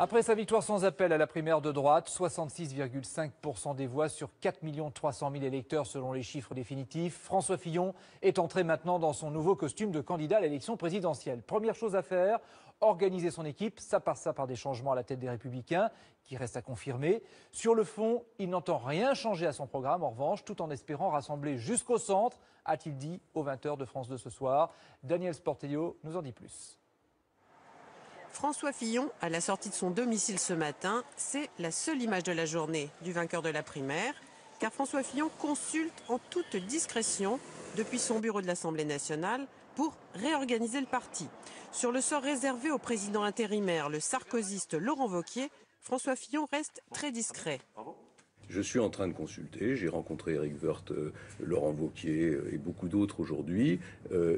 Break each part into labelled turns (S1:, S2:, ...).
S1: Après sa victoire sans appel à la primaire de droite, 66,5% des voix sur 4 300 000 électeurs selon les chiffres définitifs, François Fillon est entré maintenant dans son nouveau costume de candidat à l'élection présidentielle. Première chose à faire, organiser son équipe. Ça passe par des changements à la tête des Républicains qui restent à confirmer. Sur le fond, il n'entend rien changer à son programme, en revanche, tout en espérant rassembler jusqu'au centre, a-t-il dit aux 20h de France 2 ce soir. Daniel Sportello nous en dit plus.
S2: François Fillon, à la sortie de son domicile ce matin, c'est la seule image de la journée du vainqueur de la primaire, car François Fillon consulte en toute discrétion depuis son bureau de l'Assemblée nationale pour réorganiser le parti. Sur le sort réservé au président intérimaire, le sarkozyste Laurent Wauquiez, François Fillon reste très discret.
S3: Je suis en train de consulter, j'ai rencontré Éric Woerth, Laurent Wauquiez et beaucoup d'autres aujourd'hui.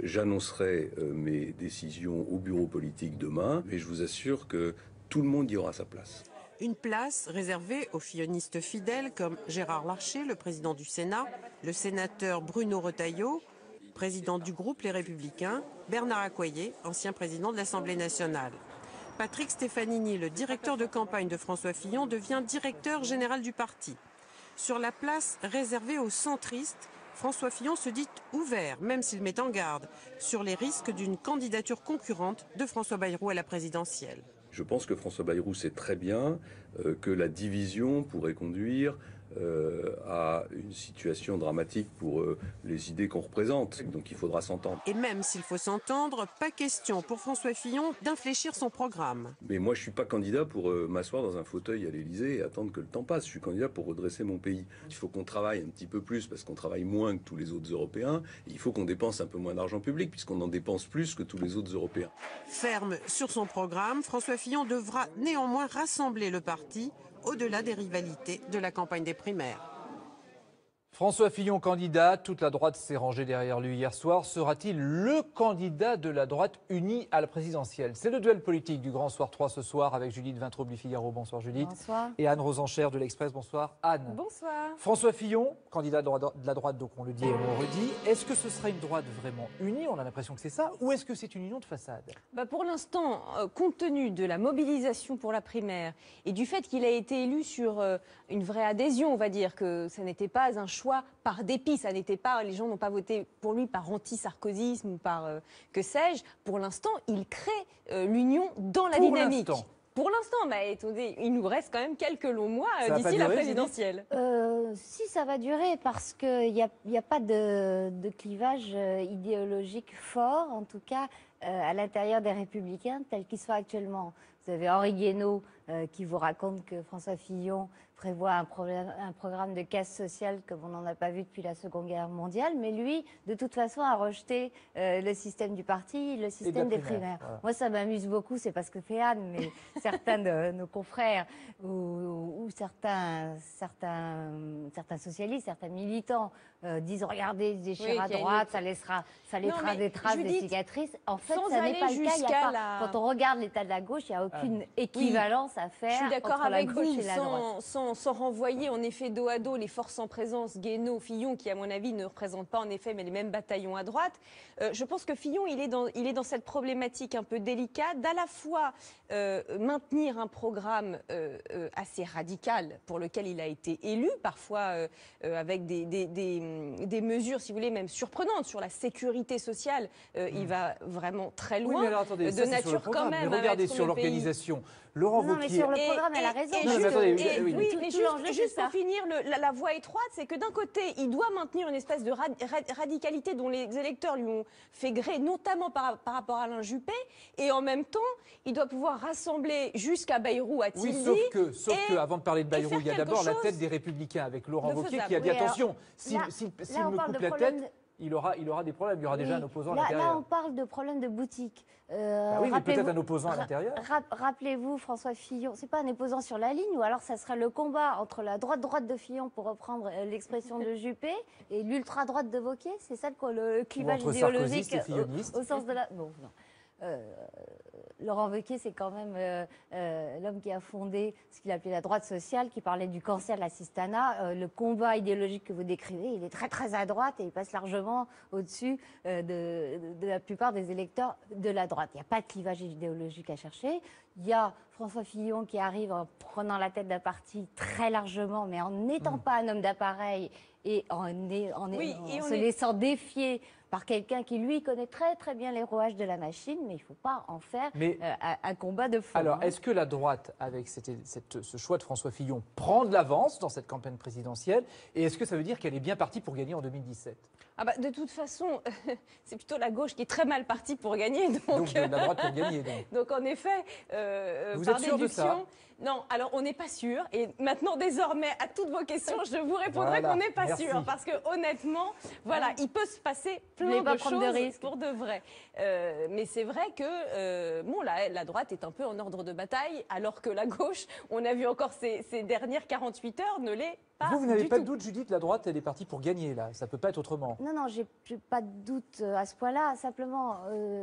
S3: J'annoncerai mes décisions au bureau politique demain, mais je vous assure que tout le monde y aura sa place.
S2: Une place réservée aux fillonistes fidèles comme Gérard Larcher, le président du Sénat, le sénateur Bruno Retailleau, président du groupe Les Républicains, Bernard Accoyer, ancien président de l'Assemblée nationale. Patrick Stefanini, le directeur de campagne de François Fillon, devient directeur général du parti. Sur la place réservée aux centristes, François Fillon se dit ouvert, même s'il met en garde, sur les risques d'une candidature concurrente de François Bayrou à la présidentielle.
S3: Je pense que François Bayrou sait très bien que la division pourrait conduire à une situation dramatique pour les idées qu'on représente. Donc il faudra s'entendre.
S2: Et même s'il faut s'entendre, pas question pour François Fillon d'infléchir son programme.
S3: Mais moi je suis pas candidat pour m'asseoir dans un fauteuil à l'Élysée et attendre que le temps passe. Je suis candidat pour redresser mon pays. Il faut qu'on travaille un petit peu plus parce qu'on travaille moins que tous les autres Européens. Et il faut qu'on dépense un peu moins d'argent public puisqu'on en dépense plus que tous les autres Européens.
S2: Ferme sur son programme, François Fillon devra néanmoins rassembler le parti au-delà des rivalités de la campagne des primaires.
S1: François Fillon candidat, toute la droite s'est rangée derrière lui hier soir. Sera-t-il le candidat de la droite unie à la présidentielle? C'est le duel politique du Grand Soir 3 ce soir avec Judith Vintraud du Figaro. Bonsoir Judith.
S4: Bonsoir.
S1: Et Anne Rosenchère de l'Express. Bonsoir Anne.
S4: Bonsoir.
S1: François Fillon, candidat de la droite, donc on le dit et on le redit. Est-ce que ce sera une droite vraiment unie? On a l'impression que c'est ça. Ou est-ce que c'est une union de façade?
S4: Pour l'instant, compte tenu de la mobilisation pour la primaire et du fait qu'il a été élu sur une vraie adhésion, on va dire que ça n'était pas un choix par dépit, ça n'était pas, les gens n'ont pas voté pour lui par anti-sarkozysme ou par que sais-je. Pour l'instant, il crée l'union dans la dynamique. Pour l'instant, mais attendez, il nous reste quand même quelques longs mois d'ici la présidentielle.
S5: Si, ça va durer parce qu'il n'y a pas de clivage idéologique fort, en tout cas à l'intérieur des Républicains, tels qu'ils sont actuellement. Vous avez Henri Guénaud qui vous raconte que François Fillon prévoit un programme de casse sociale comme on n'en a pas vu depuis la Seconde Guerre mondiale, mais lui, de toute façon, a rejeté le système du parti, le système des primaires. Voilà. Moi, ça m'amuse beaucoup, c'est pas ce que fait Anne, mais certains de nos confrères ou certains socialistes, certains militants disent regardez, des déchirent à droite, ça laissera des traces, des cicatrices. En fait, ça n'est pas le cas. Quand on regarde l'état de la gauche, il n'y a aucune équivalence à faire.
S4: Je suis d'accord avec vous,
S5: et la droite.
S4: Sans renvoyer en effet dos à dos les forces en présence, Guénaud, Fillon, qui à mon avis ne représentent pas en effet mais les mêmes bataillons à droite. Je pense que Fillon, il est dans cette problématique un peu délicate d'à la fois maintenir un programme assez radical pour lequel il a été élu, parfois avec des mesures, si vous voulez, même surprenantes sur la sécurité sociale. Il va vraiment très loin,
S1: oui, mais alors, attendez,
S4: de nature quand même.
S1: Mais regardez sur l'organisation. Laurent Wauquiez.
S5: Mais sur le programme, elle a raison.
S4: Juste pour finir, la voie étroite, c'est que d'un côté, il doit maintenir une espèce de radicalité dont les électeurs lui ont fait gré, notamment par rapport à Alain Juppé, et en même temps, il doit pouvoir rassembler jusqu'à Bayrou, a-t-il dit.
S1: Oui, sauf que, avant de parler de Bayrou, il y a d'abord la tête des Républicains avec Laurent Wauquiez qui a dit attention, s'il me coupe la tête, il aura des problèmes. Il y aura déjà un opposant à l'intérieur.
S5: Là, on parle de problème de boutique.
S1: Oui, mais peut-être un opposant à l'intérieur.
S5: Rappelez-vous, François Fillon, c'est pas un opposant sur la ligne, ou alors ça sera le combat entre la droite de Fillon, pour reprendre l'expression de Juppé, et l'ultra-droite de Wauquiez. C'est ça le clivage idéologique au sens de la... Bon, non. Laurent Wauquiez, c'est quand même l'homme qui a fondé ce qu'il appelait la droite sociale, qui parlait du cancer de l'assistanat. Le combat idéologique que vous décrivez, il est très très à droite et il passe largement au-dessus de la plupart des électeurs de la droite. Il n'y a pas de clivage idéologique à chercher. Il y a François Fillon qui arrive en prenant la tête d'un parti très largement, mais en n'étant pas un homme d'appareil et en se laissant défier par quelqu'un qui, lui, connaît très très bien les rouages de la machine, mais il ne faut pas en faire un combat de fond.
S1: Alors, est-ce que la droite, avec ce choix de François Fillon, prend de l'avance dans cette campagne présidentielle? Et est-ce que ça veut dire qu'elle est bien partie pour gagner en 2017?
S4: Ah bah, de toute façon, c'est plutôt la gauche qui est très mal partie pour gagner.
S1: Donc la droite pour gagner.
S4: Donc en effet,
S1: vous
S4: par
S1: êtes sûr
S4: déduction,
S1: de ça?
S4: Non, alors on n'est pas sûr. Et maintenant, désormais, à toutes vos questions, je vous répondrai qu'on n'est pas sûr. Parce que honnêtement, voilà, il peut se passer plein de choses pour de vrai. Mais c'est vrai que bon, la droite est un peu en ordre de bataille, alors que la gauche, on a vu encore ces dernières 48 heures, ne l'est pas.
S1: Vous n'avez pas de doute, Judith, la droite, elle est partie pour gagner, là. Ça ne peut pas être autrement.
S5: Non, j'ai pas de doute à ce point-là. Simplement,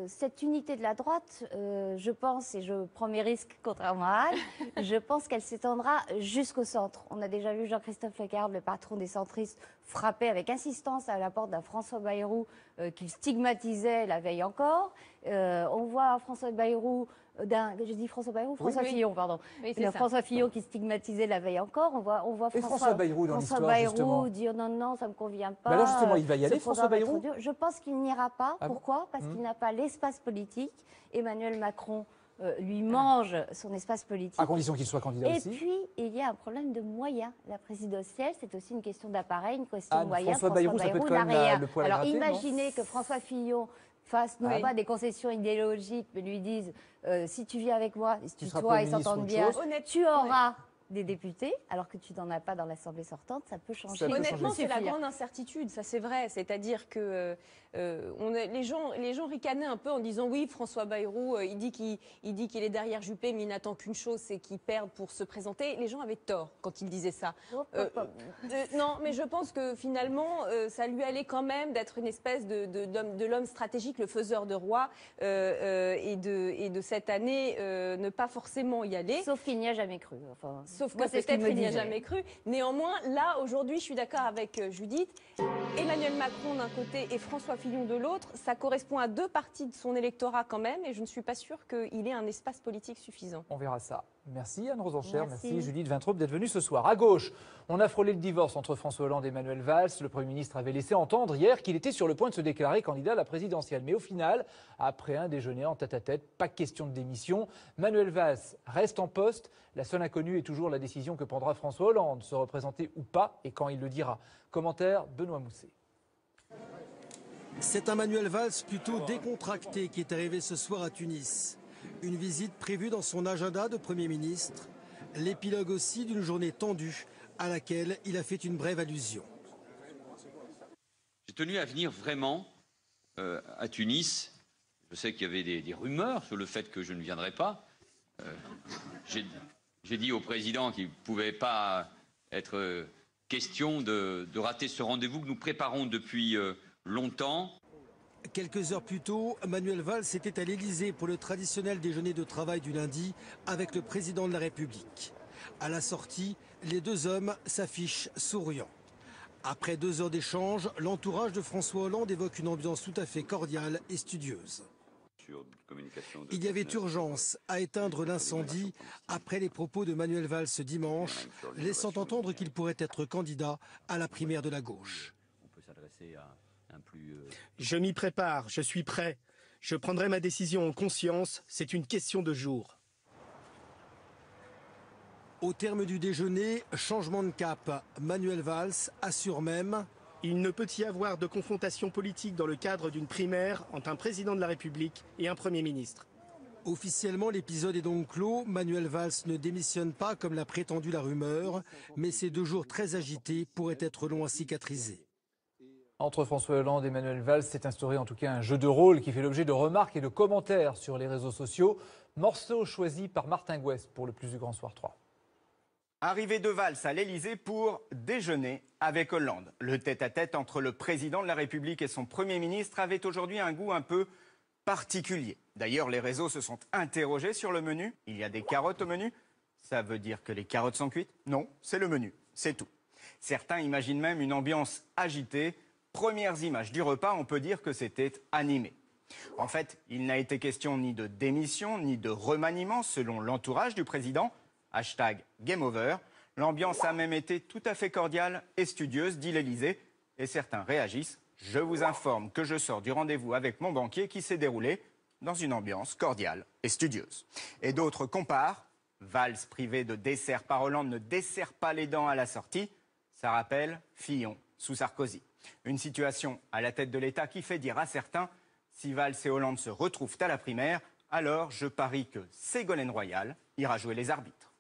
S5: cette unité de la droite, je pense, et je prends mes risques contrairement à Anne, je pense qu'elle s'étendra jusqu'au centre. On a déjà vu Jean-Christophe Lagarde, le patron des centristes, frapper avec insistance à la porte d'un François Bayrou qu'il stigmatisait la veille encore. On voit François Bayrou... J'ai dit François Bayrou, François Fillon, pardon. Oui, François Fillon qui stigmatisait la veille encore. On voit
S1: François Bayrou dans l'histoire, justement.
S5: Dire non, ça ne me convient pas.
S1: Mais alors justement, il va y aller, François Bayrou?
S5: Je pense qu'il n'ira pas. Pourquoi? Parce qu'il n'a pas l'espace politique. Emmanuel Macron lui mange son espace politique.
S1: À condition qu'il soit candidat aussi.
S5: Et puis, il y a un problème de moyens. La présidentielle, c'est aussi une question d'appareil, une question de moyens.
S1: François Bayrou, ça peut être quand même le poil à gratter.
S5: Alors imaginez que François Fillon fasse non pas des concessions idéologiques, mais lui dise si tu viens avec moi, si toi ils s'entendent bien, tu auras des députés, alors que tu n'en as pas dans l'Assemblée sortante, ça peut changer.
S4: Honnêtement, c'est la grande incertitude, ça c'est vrai. C'est-à-dire que les gens ricanaient un peu en disant oui, François Bayrou, il dit qu'il est derrière Juppé, mais il n'attend qu'une chose, c'est qu'il perde pour se présenter. Les gens avaient tort quand il disait ça. Non, mais je pense que finalement, ça lui allait quand même d'être une espèce de l'homme stratégique, le faiseur de roi, et de cette année ne pas forcément y aller.
S5: Sauf qu'il n'y a jamais cru. Enfin,
S4: sauf que peut-être il n'y a jamais cru. Néanmoins, là, aujourd'hui, je suis d'accord avec Judith. Emmanuel Macron d'un côté et François Fillon de l'autre, ça correspond à deux parties de son électorat quand même, et je ne suis pas sûre qu'il ait un espace politique suffisant.
S1: On verra ça. Merci Anne Rosencher, merci Judith Vintraub d'être venue ce soir. À gauche, on a frôlé le divorce entre François Hollande et Manuel Valls. Le Premier ministre avait laissé entendre hier qu'il était sur le point de se déclarer candidat à la présidentielle. Mais au final, après un déjeuner en tête-à-tête, pas question de démission. Manuel Valls reste en poste. La seule inconnue est toujours la décision que prendra François Hollande, se représenter ou pas, et quand il le dira. Commentaire, Benoît Mousset.
S6: C'est un Manuel Valls plutôt décontracté qui est arrivé ce soir à Tunis. Une visite prévue dans son agenda de Premier ministre. L'épilogue aussi d'une journée tendue à laquelle il a fait une brève allusion.
S7: J'ai tenu à venir vraiment à Tunis. Je sais qu'il y avait des rumeurs sur le fait que je ne viendrais pas. J'ai dit au président qu'il ne pouvait pas être question de rater ce rendez-vous que nous préparons depuis longtemps.
S6: Quelques heures plus tôt, Manuel Valls était à l'Élysée pour le traditionnel déjeuner de travail du lundi avec le président de la République. À la sortie, les deux hommes s'affichent souriants. Après 2 heures d'échange, l'entourage de François Hollande évoque une ambiance tout à fait cordiale et studieuse. Il y avait urgence à éteindre l'incendie après les propos de Manuel Valls ce dimanche, laissant entendre qu'il pourrait être candidat à la primaire de la gauche.
S8: Je m'y prépare, je suis prêt. Je prendrai ma décision en conscience, c'est une question de jours.
S6: Au terme du déjeuner, changement de cap. Manuel Valls assure même:
S8: il ne peut y avoir de confrontation politique dans le cadre d'une primaire entre un président de la République et un Premier ministre.
S6: Officiellement, l'épisode est donc clos. Manuel Valls ne démissionne pas comme l'a prétendu la rumeur, mais ces 2 jours très agités pourraient être longs à cicatriser.
S1: Entre François Hollande et Manuel Valls s'est instauré en tout cas un jeu de rôle qui fait l'objet de remarques et de commentaires sur les réseaux sociaux. Morceau choisi par Martin Gouest pour le Plus du Grand Soir 3.
S9: Arrivée de Valls à l'Élysée pour déjeuner avec Hollande. Le tête-à-tête entre le président de la République et son Premier ministre avait aujourd'hui un goût un peu particulier. D'ailleurs, les réseaux se sont interrogés sur le menu. Il y a des carottes au menu. Ça veut dire que les carottes sont cuites? Non, c'est le menu, c'est tout. Certains imaginent même une ambiance agitée. Premières images du repas, on peut dire que c'était animé. En fait, il n'a été question ni de démission, ni de remaniement, selon l'entourage du président. #GameOver. L'ambiance a même été tout à fait cordiale et studieuse, dit l'Élysée. Et certains réagissent. Je vous informe que je sors du rendez-vous avec mon banquier qui s'est déroulé dans une ambiance cordiale et studieuse. Et d'autres comparent. Valls privé de dessert par Hollande ne dessert pas les dents à la sortie. Ça rappelle Fillon sous Sarkozy. Une situation à la tête de l'État qui fait dire à certains, si Valls et Hollande se retrouvent à la primaire, alors je parie que Ségolène Royal ira jouer les arbitres.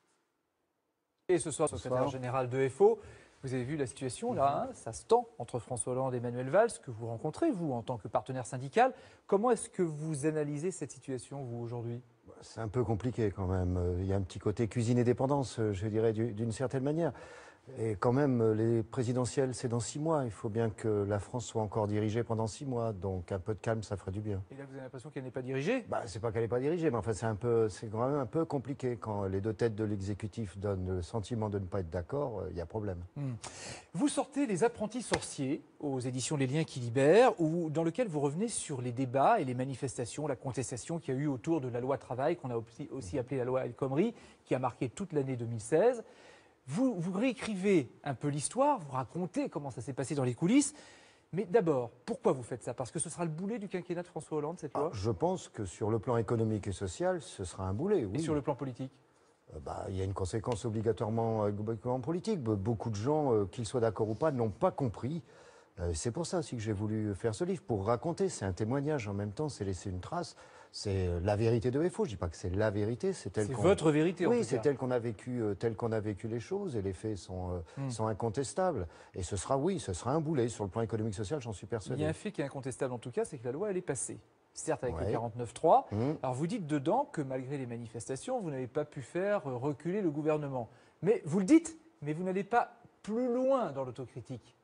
S1: Et ce soir, secrétaire général de FO, vous avez vu la situation là, hein, ça se tend entre François Hollande et Manuel Valls, que vous rencontrez, vous, en tant que partenaire syndical. Comment est-ce que vous analysez cette situation, vous, aujourd'hui ?
S10: C'est un peu compliqué quand même. Il y a un petit côté cuisine et dépendance, je dirais, d'une certaine manière. Et quand même, les présidentielles, c'est dans 6 mois. Il faut bien que la France soit encore dirigée pendant 6 mois. Donc un peu de calme, ça ferait du bien.
S1: Et là, vous avez l'impression qu'elle n'est pas dirigée ?
S10: C'est pas qu'elle n'est pas dirigée, mais enfin, c'est quand même un peu compliqué. Quand les deux têtes de l'exécutif donnent le sentiment de ne pas être d'accord, il y a problème.
S1: Vous sortez Les Apprentis sorciers aux éditions Les Liens qui libèrent, dans lequel vous revenez sur les débats et les manifestations, la contestation qu'il y a eu autour de la loi travail, qu'on a aussi appelée la loi El Khomri, qui a marqué toute l'année 2016. Vous réécrivez un peu l'histoire, vous racontez comment ça s'est passé dans les coulisses. Mais d'abord, pourquoi vous faites ça ? Parce que ce sera le boulet du quinquennat de François Hollande, cette loi ?
S10: Je pense que sur le plan économique et social, ce sera un boulet, oui.
S1: Et sur le plan politique ?
S10: Il y a une conséquence obligatoirement politique. Beaucoup de gens, qu'ils soient d'accord ou pas, n'ont pas compris. C'est pour ça aussi que j'ai voulu faire ce livre, pour raconter. C'est un témoignage en même temps, c'est laisser une trace. C'est la vérité de FO. Je ne dis pas que c'est la vérité, c'est telle qu'on...
S1: votre vérité, en tout cas.
S10: Oui, c'est telle qu'on a vécu les choses, et les faits sont incontestables. Et ce sera un boulet sur le plan économique social, j'en suis persuadé.
S1: Il y a un fait qui est incontestable en tout cas, c'est que la loi elle est passée. Certes avec le 49.3. Alors vous dites dedans que malgré les manifestations, vous n'avez pas pu faire reculer le gouvernement. Mais vous le dites, mais vous n'allez pas plus loin dans l'autocritique.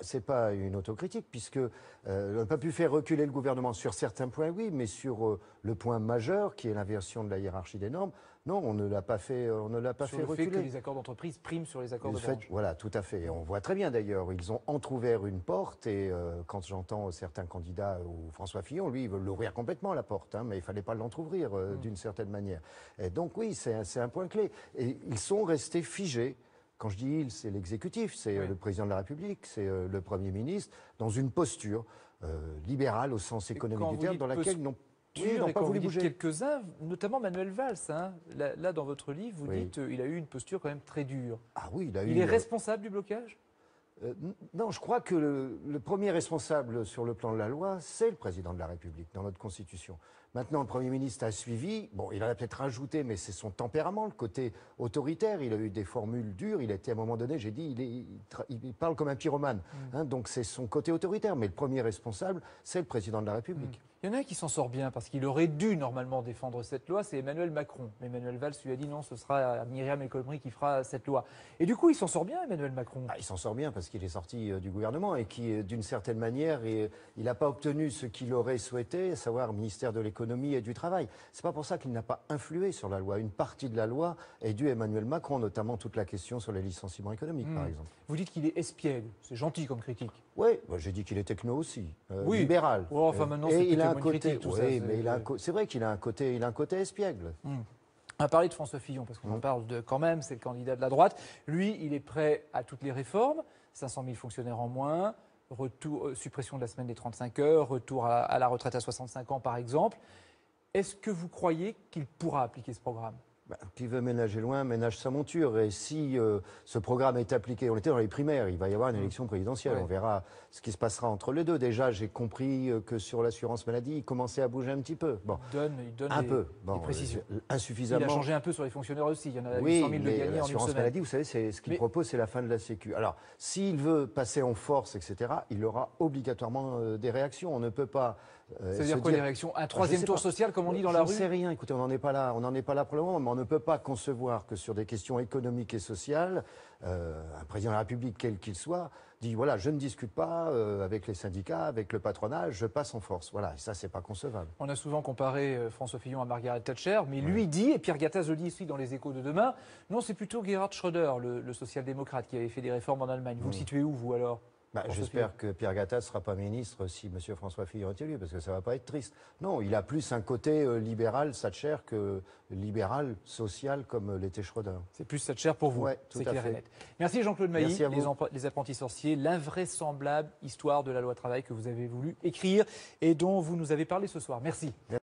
S10: Ce n'est pas une autocritique, puisque on n'a pas pu faire reculer le gouvernement sur certains points, oui, mais sur le point majeur, qui est l'inversion de la hiérarchie des normes, non, on ne l'a pas fait,
S1: sur le
S10: reculer.
S1: Fait que les accords d'entreprise priment sur les accords de branche.
S10: Voilà, tout à fait. Et on voit très bien d'ailleurs, ils ont entrouvert une porte, et quand j'entends certains candidats, ou François Fillon, lui, il veut l'ouvrir complètement la porte, hein, mais il ne fallait pas l'entrouvrir d'une certaine manière. Et donc oui, c'est un point clé. Et ils sont restés figés. Quand je dis « ils », c'est l'exécutif, c'est le président de la République, c'est le Premier ministre, dans une posture libérale au sens économique du terme, dans laquelle ils n'ont pas voulu bouger.
S1: Quelques-uns, notamment Manuel Valls, hein, là dans votre livre, vous dites il a eu une posture quand même très dure.
S10: Ah oui,
S1: il est responsable du blocage ?
S10: Non, je crois que le premier responsable sur le plan de la loi, c'est le président de la République, dans notre Constitution. Maintenant, le Premier ministre a suivi, il en a peut-être rajouté, mais c'est son tempérament, le côté autoritaire. Il a eu des formules dures, il a été à un moment donné, j'ai dit, il parle comme un pyromane. Hein, donc c'est son côté autoritaire, mais le premier responsable, c'est le président de la République.
S1: Il y en a un qui s'en sort bien, parce qu'il aurait dû normalement défendre cette loi, c'est Emmanuel Macron. Emmanuel Valls lui a dit non, ce sera Myriam El Khomri qui fera cette loi. Et du coup, il s'en sort bien, Emmanuel Macron.
S10: Il s'en sort bien parce qu'il est sorti du gouvernement et qui, d'une certaine manière, il n'a pas obtenu ce qu'il aurait souhaité, à savoir le ministère de l'économie et du travail. C'est pas pour ça qu'il n'a pas influé sur la loi. Une partie de la loi est due à Emmanuel Macron, notamment toute la question sur les licenciements économiques, par exemple.
S1: Vous dites qu'il est espiègle, c'est gentil comme critique.
S10: Oui, j'ai dit qu'il est techno aussi, libéral.
S1: Enfin, maintenant, c'est
S10: il a un côté,
S1: critique, tout ça,
S10: mais c'est vrai qu'il a un côté espiègle.
S1: On va parler de François Fillon, parce qu'on en parle quand même, c'est le candidat de la droite. Lui, il est prêt à toutes les réformes, 500 000 fonctionnaires en moins, suppression de la semaine des 35 heures, retour à la retraite à 65 ans, par exemple. Est-ce que vous croyez qu'il pourra appliquer ce programme ?
S10: Qui veut ménager loin, ménage sa monture. Et si ce programme est appliqué, on était dans les primaires, il va y avoir une élection présidentielle. On verra ce qui se passera entre les deux. Déjà, j'ai compris que sur l'assurance maladie, il commençait à bouger un petit peu.
S1: Il donne
S10: des
S1: précisions.
S10: Insuffisamment.
S1: Il a changé un peu sur les fonctionnaires aussi. Il y en a 800 000 de gagnés en une semaine.
S10: L'assurance maladie, vous savez, ce qu'il propose, c'est la fin de la Sécu. Alors, s'il veut passer en force, etc., il aura obligatoirement des réactions. On ne peut pas...
S1: Ça veut dire quoi, les réactions ? Un troisième tour social, comme on dit dans la rue ?
S10: Je ne sais rien. Écoutez, on n'en est pas là. On n'en est pas là pour le moment, mais on ne peut pas concevoir que sur des questions économiques et sociales, un président de la République, quel qu'il soit, dit voilà, je ne discute pas avec les syndicats, avec le patronat, je passe en force. Voilà, et ça, c'est pas concevable.
S1: On a souvent comparé François Fillon à Margaret Thatcher, mais lui dit, et Pierre Gattaz le dit aussi dans les Échos de demain, non, c'est plutôt Gerhard Schröder, le social-démocrate, qui avait fait des réformes en Allemagne. Vous le situez où, vous, alors ?
S10: J'espère que Pierre Gattaz ne sera pas ministre si M. François Fillon est élu, parce que ça ne va pas être triste. Non, il a plus un côté libéral, Thatcher, que libéral, social, comme l'était Schröder.
S1: C'est plus Thatcher pour vous, c'est clair et net. Merci Jean-Claude Mailly, les apprentis sorciers, l'invraisemblable histoire de la loi travail que vous avez voulu écrire et dont vous nous avez parlé ce soir. Merci.